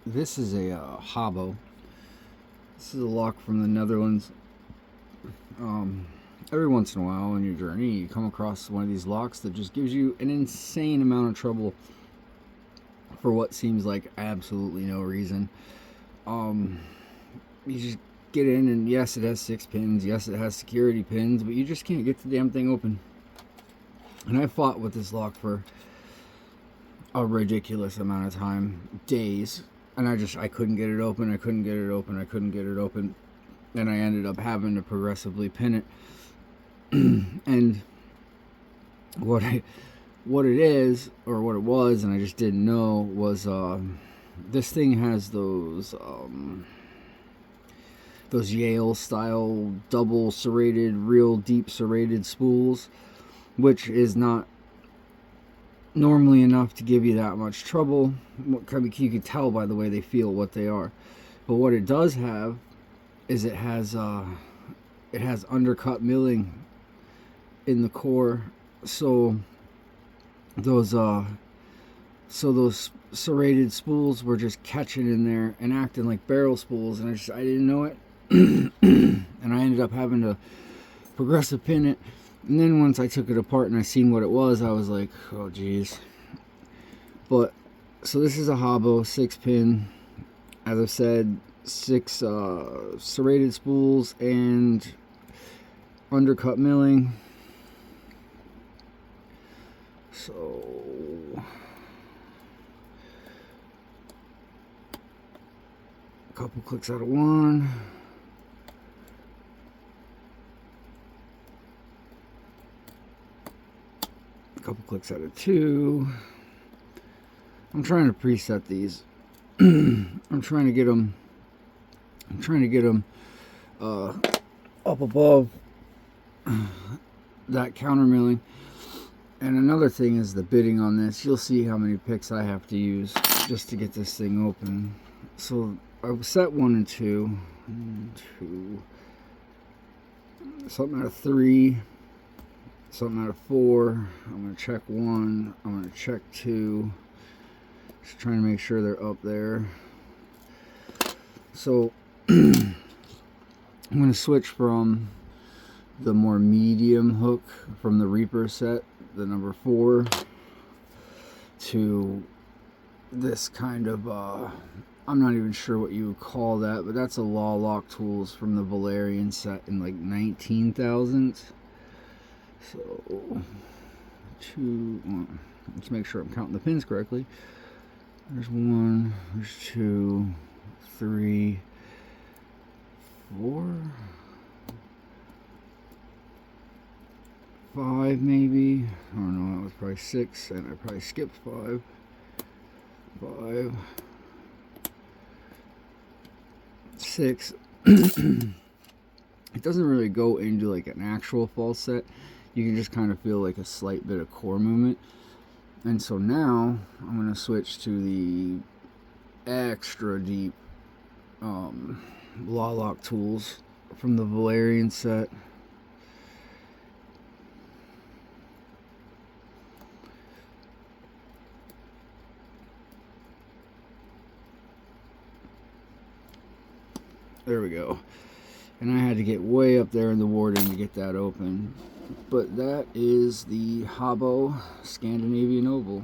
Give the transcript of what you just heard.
This is a habo. This is a lock from the Netherlands. Every once in a while on your journey, you come across one of these locks that just gives you an insane amount of trouble for what seems like absolutely no reason. You just get in, and yes, it has 6 pins. Yes, it has security pins, but you just can't get the damn thing open. And I fought with this lock for a ridiculous amount of time, days, and I couldn't get it open. I couldn't get it open. I couldn't get it open, and I ended up having to progressively pin it. And what it is, or what it was, and I just didn't know, was this thing has those Yale style double serrated, real deep serrated spools, which is not normally enough to give you that much trouble. You can tell by the way they feel what they are. But what it does have is it has undercut milling in the core, so those serrated spools were just catching in there and acting like barrel spools, and I didn't know it. And I ended up having to progressive pin it. And then once I took it apart and I seen what it was, I was like, oh geez. But so this is a habo 6-pin, as I said, 6 serrated spools and undercut milling. So a couple clicks out of 1. A couple clicks out of 2. I'm trying to preset these. I'm trying to get them up above that counter milling. And another thing is the bitting on this. You'll see how many picks I have to use just to get this thing open. So I set 1 and 2. 1, 2. Something out of 3. Something out of 4. I'm going to check 1. I'm going to check 2. Just trying to make sure they're up there. So I'm going to switch from the more medium hook from the Reaper set, the number 4, to this kind of I'm not even sure what you would call that, but that's a Law Lock Tools from the Valerian set in like 19,000. So 2, 1. Let's make sure I'm counting the pins correctly. There's 1, there's 2, 3, 4, 5 maybe. I don't know, that was probably 6, and I probably skipped 5. 5, 6. It doesn't really go into like an actual false set. You can just kind of feel like a slight bit of core movement. And so now I'm going to switch to the extra deep Law Lock Tools from the Valerian set. There we go. And I had to get way up there in the warding to get that open. But that is the habo Scandinavian oval.